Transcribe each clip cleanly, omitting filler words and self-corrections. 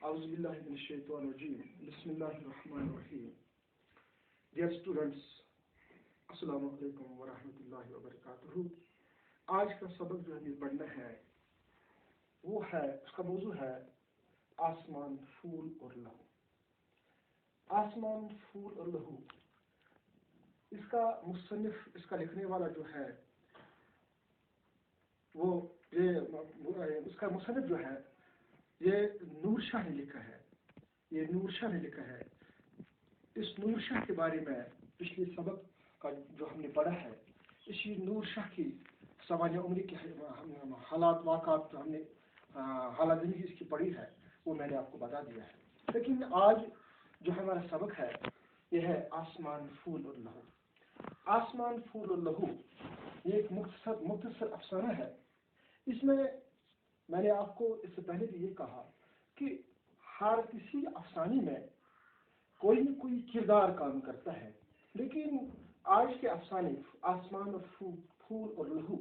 أعوذ بالله من الشيطان الرجيم بسم الله الرحمن الرحيم. Dear students, السلام علیکم ورحمۃ اللہ وبرکاتہ. آج کا سبق جو ہمیں پڑھنا ہے وہ ہے، اس کا موضوع ہے آسمان، پھول اور لہو. آسمان، پھول اور لہو. اس کا مصنف، اس کا لکھنے والا جو ہے وہ اس کا مصنف جو ہے یہ نور شاہ نے لکھا ہے. یہ نور شاہ نے لکھا ہے. اس نور شاہ کے بارے میں پچھلے سبق کا جو ہم نے پڑھا ہے، اسی نور شاہ کی سوانح عمری کے حالات، واقعات جو ہم نے حالات زندگی اس کی پڑھی ہے وہ میں نے آپ کو بتا دیا ہے. لیکن آج جو ہمارا سبق ہے یہ ہے آسمان، پھول اور لہو. آسمان، پھول اور لہو یہ ایک مختصر افسانہ ہے. اس میں نے آپ کو اس سے پہلے بھی یہ کہا کہ ہر کسی افسانے میں کوئی نہ کوئی کردار کام کرتا ہے، لیکن آج کے افسانے آسمان اور پھول اور لہو،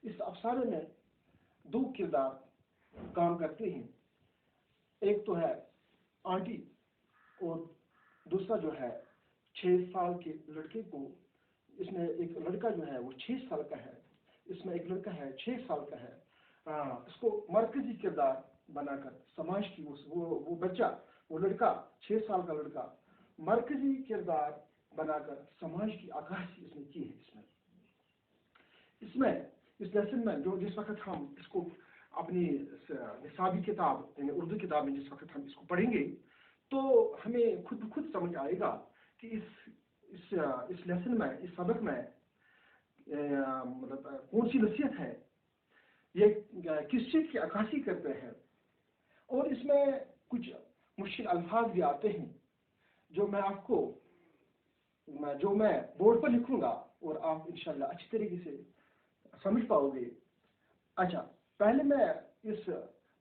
اس افسانے میں دو کردار کام کرتے ہیں. ایک تو ہے آنٹی اور دوسرا جو ہے 6 سال کے لڑکے کو. اس میں ایک لڑکا جو ہے وہ 6 سال کا ہے، اس میں ایک لڑکا ہے 6 سال کا ہے. اس کو مرکزی کردار بنا کر سماج کی وہ بچہ، وہ لڑکا 6 سال کا لڑکا مرکزی کردار بنا کر سماج کی عکاسی اس نے کی ہے. اس لیسن میں جس وقت ہم اس کو اپنی نصابی کتاب یعنی اردو کتاب میں جس وقت ہم اس کو پڑھیں گے تو ہمیں خود سمجھ آئے گا کہ اس لیسن میں، اس سبق میں مطلب کون سی نصیحت ہے، یہ کس چیز کی عکاسی کرتے ہیں. اور اس میں کچھ مشکل الفاظ بھی آتے ہیں جو میں بورڈ پر لکھوں گا اور آپ انشاءاللہ اچھی طریقے سے سمجھ پاؤ گے. اچھا، پہلے میں اس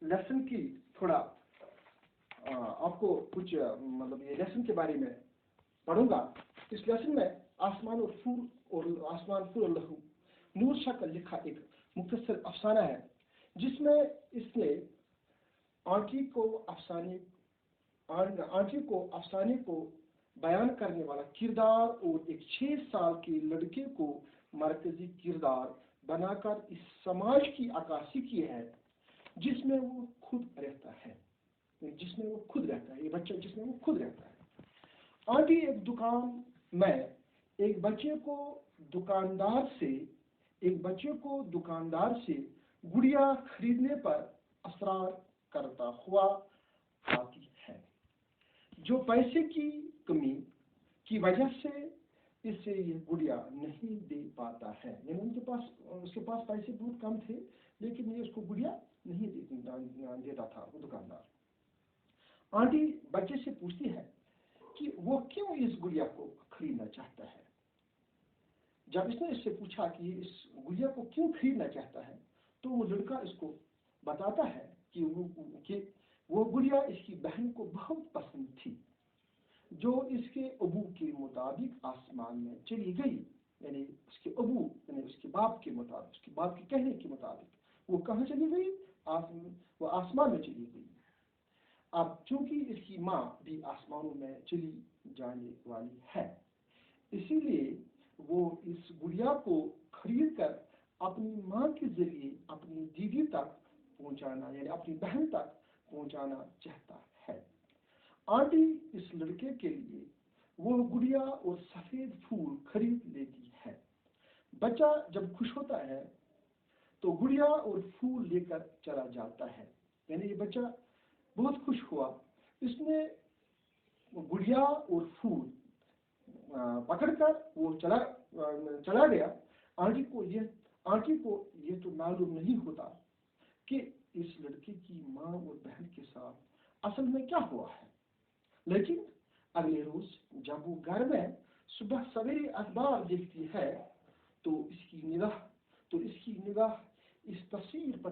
لیسن کی تھوڑا آپ کو کچھ مطلب یہ لیسن کے بارے میں پڑھوں گا. اس لیسن میں آسمان اور پھول اور لہو نور شاہ کا لکھا ایک مختصر افسانہ ہے، جس میں اس نے آنٹی کو افسانے کو بیان کرنے والا کردار اور ایک 6 سال کے لڑکے کو مرکزی کردار بنا کر اس سماج کی عکاسی کی ہے جس میں وہ خود رہتا ہے. یہ بچہ جس میں وہ خود رہتا ہے. آنٹی ایک دکان میں ایک بچے کو دکاندار سے گڑیا خریدنے پر اصرار کرتا ہوا آتی ہے، جو پیسے کی کمی کی وجہ سے اسے یہ گڑیا نہیں دے پاتا ہے. یعنی اس کے پاس پیسے بہت کم تھے لیکن یہ اس کو گڑیا نہیں دیتا تھا وہ دکاندار. آنٹی بچے سے پوچھتی ہے کہ وہ کیوں اس گڑیا کو خریدنا چاہتا ہے. جب اس نے اس سے پوچھا کہ یہ اس گڑیا کو کیوں خریدنا چاہتا ہے تو وہ لڑکا اس کو بتاتا ہے کہ وہ گڑیا اس کی بہن کو بہت پسند تھی، جو اس کے ابو کے مطابق آسمان میں چلی گئی. یعنی اس کے ابو یعنی اس کے باپ کے مطابق، اس کے باپ کے کہنے کے مطابق وہ کہاں چلی گئی؟ وہ آسمان میں چلی گئی. اب چونکہ اس کی ماں بھی آسمانوں میں چلی جانے والی ہے، اسی لیے وہ اس گڑیا کو خرید کر اپنی ماں کے ذریعے اپنی دیدی تک پہنچانا، یعنی اپنی بہن تک پہنچانا چاہتا ہے. آنٹی اس لڑکے کے لیے وہ گڑیا اور سفید پھول خرید لیتی ہے. بچہ جب خوش ہوتا ہے تو گڑیا اور پھول لے کر چلا جاتا ہے. یعنی یہ بچہ بہت خوش ہوا، اس نے گڑیا اور پھول پکڑ کر وہ چلا گیا. آنٹی کو یہ تو معلوم نہیں ہوتا کہ اس لڑکے کی ماں اور بہن کے ساتھ اصل میں کیا ہوا ہے. لیکن اگلے روز جب وہ گھر میں صبح سویرے اخبار دیکھتی ہے تو اس کی نگاہ اس تصویر پر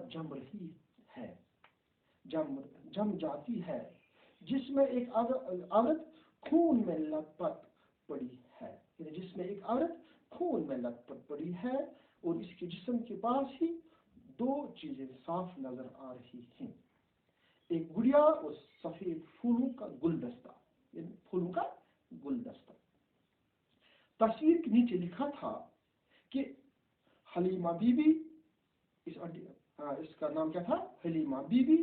جم جاتی ہے جس میں ایک عورت خون میں لت پت پڑی ہے اور اس کے جسم کے پاس ہی 2 چیزیں صاف نظر آ رہی ہیں. ایک گڑیا اور سفید پھولوں کا گلدستہ، یعنی پھولوں کا گلدستہ۔ تصویر کے نیچے لکھا تھا کہ حلیمہ بی بی، اس کا نام کیا تھا؟ حلیمہ بی بی،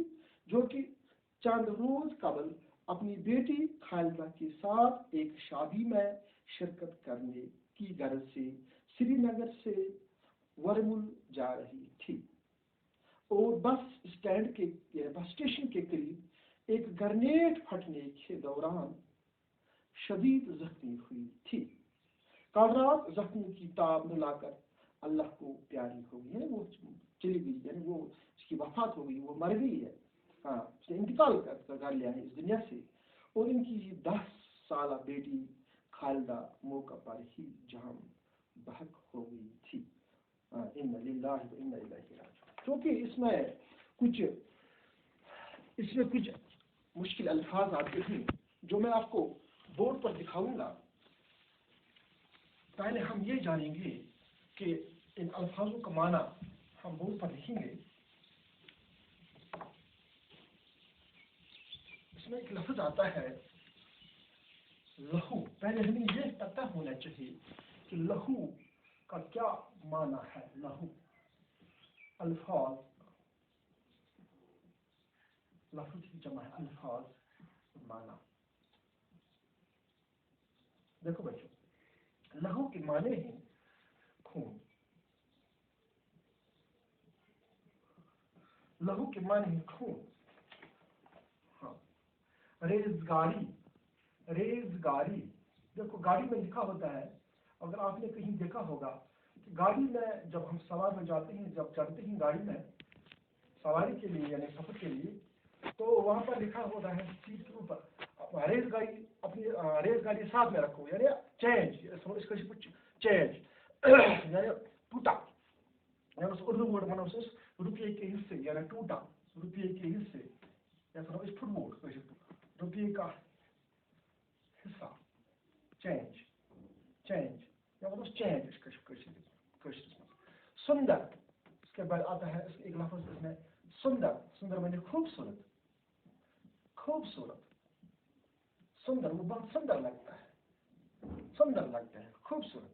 جو کہ چند روز قبل اپنی بیٹی خالدہ کے ساتھ ایک شادی میں شرکت کرنے کی غرض سے سری نگر سے ورمل جا رہی تھی، اور بس اسٹیشن کے قریب ایک گرنیڈ پھٹنے کے دوران شدید زخمی ہوئی تھی۔ کل رات زخموں کی تاب نہ لا کر اللہ کو پیاری ہو گئی، وہ چلی گئی، یعنی وہ اس کی وفات ہو گئی، وہ مر گئی ہے، اس نے انتقال کر لیا ہے اس دنیا سے، اور ان کی 10 سالہ بیٹی خالدہ موقع پر ہی جہاں بحق ہو گئی تھی۔ اِنَّ لِلَّهِ وَإِنَّ إِلَيْهِ رَاجِعُونَ۔ کیونکہ اس میں کچھ مشکل الفاظ آتے ہیں جو میں آپ کو بورڈ پر دکھاؤں گا۔ پہلے ہم یہ جانیں گے کہ ان الفاظوں کا معنی ہم بورڈ پر لکھیں گے۔ اس میں ایک لفظ آتا ہے لہو۔ پہلے ہمیں یہ پتہ ہونا چاہیے کہ لہو کا کیا معنی ہے۔ لہو الفاظ، لفظ کی جمع ہے الفاظ، معنی۔ دیکھو بچوں، لہو کے معنی ہیں خون، لہو کے معنی ہیں خون، ہاں، ریزگاری، ریزگاری۔ دیکھو گاڑی میں لکھا ہوتا ہے، اگر آپ نے کہیں دیکھا ہوگا کہ گاڑی میں جب ہم سوار ہو جاتے ہیں، جب چڑھتے ہیں گاڑی میں سواری کے لیے یعنی سفر کے لیے، تو وہاں پر لکھا ہوتا ہے سیٹ کے اوپر ریز گاڑی، اپنی ریز گاڑی ساتھ میں رکھو، یعنی چینج، اس کا چینج یعنی ٹوٹا، یعنی اس اردو ورڈ ونو روپیے کے حصے، یعنی ٹوٹا روپیے کے حصے، یا فٹ بورڈ روپیے کا حصہ، چینج، چینج یا چینج۔ سندر، اس کے بعد آتا ہے ایک لفظ اس میں سندر، سندر معنی خوبصورت، خوبصورت، سندر، وہ بہت سندر لگتا ہے، سندر لگتا ہے، خوبصورت۔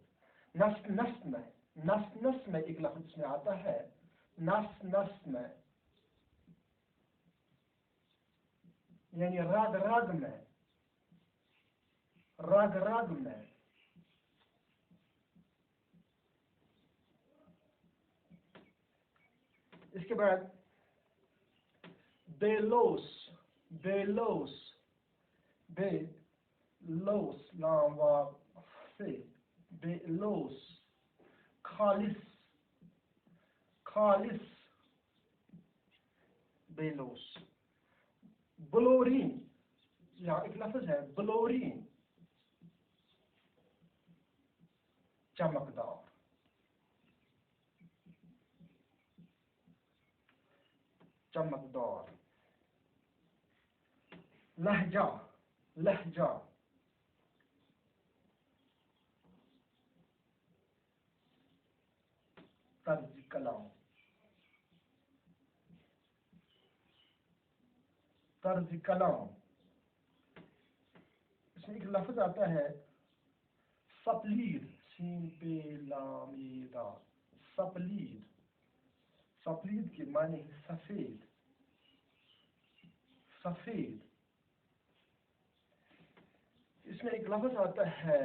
نس نس میں، نس نس میں ایک لفظ اس میں آتا ہے، نس نس میں یعنی راگ راگ میں، راگ راگ میں۔ اس کے بعد بے لوس، بے لوس، بے لوس، لام واو سے، بے لوس، خالص، خالص، بے لوس۔ بلورین، یہاں ایک لفظ ہے بلورین، چمکدار، چمکدار۔ لہجہ، لہجہ، طرز کلام، طرز کلام۔ اس میں ایک لفظ آتا ہے سپلید، سین پہ لام دا، سپلید، سپلید کے معنی ہے سفید، سفید۔ اس میں ایک لفظ آتا ہے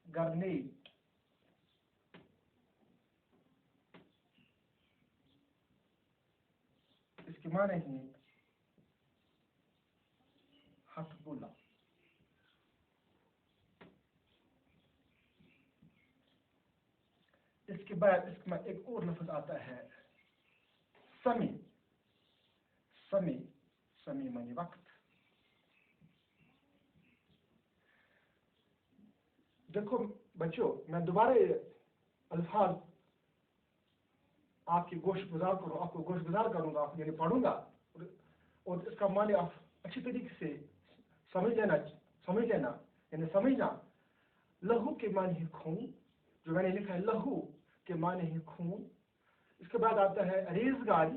گرنیٹ، اس کے معنی ہے ہتھ گولا۔ اس کے بعد اس میں ایک اور لفظ آتا ہے سمی، سمی، سمی معنی وقت۔ دیکھو بچوں، میں دوبارہ الفاظ آپ کی گوشت گزار کروں، آپ کو گوشت گزار کروں گا، یعنی پڑھوں گا، اور اس کا معنی آپ اچھی طریقے سے سمجھ لینا، یعنی سمجھنا۔ لہو کے معنی ہے خون، جو میں نے لکھا ہے لہو کے معنی ہے خون۔ اس کے بعد آتا ہے ریزگاری،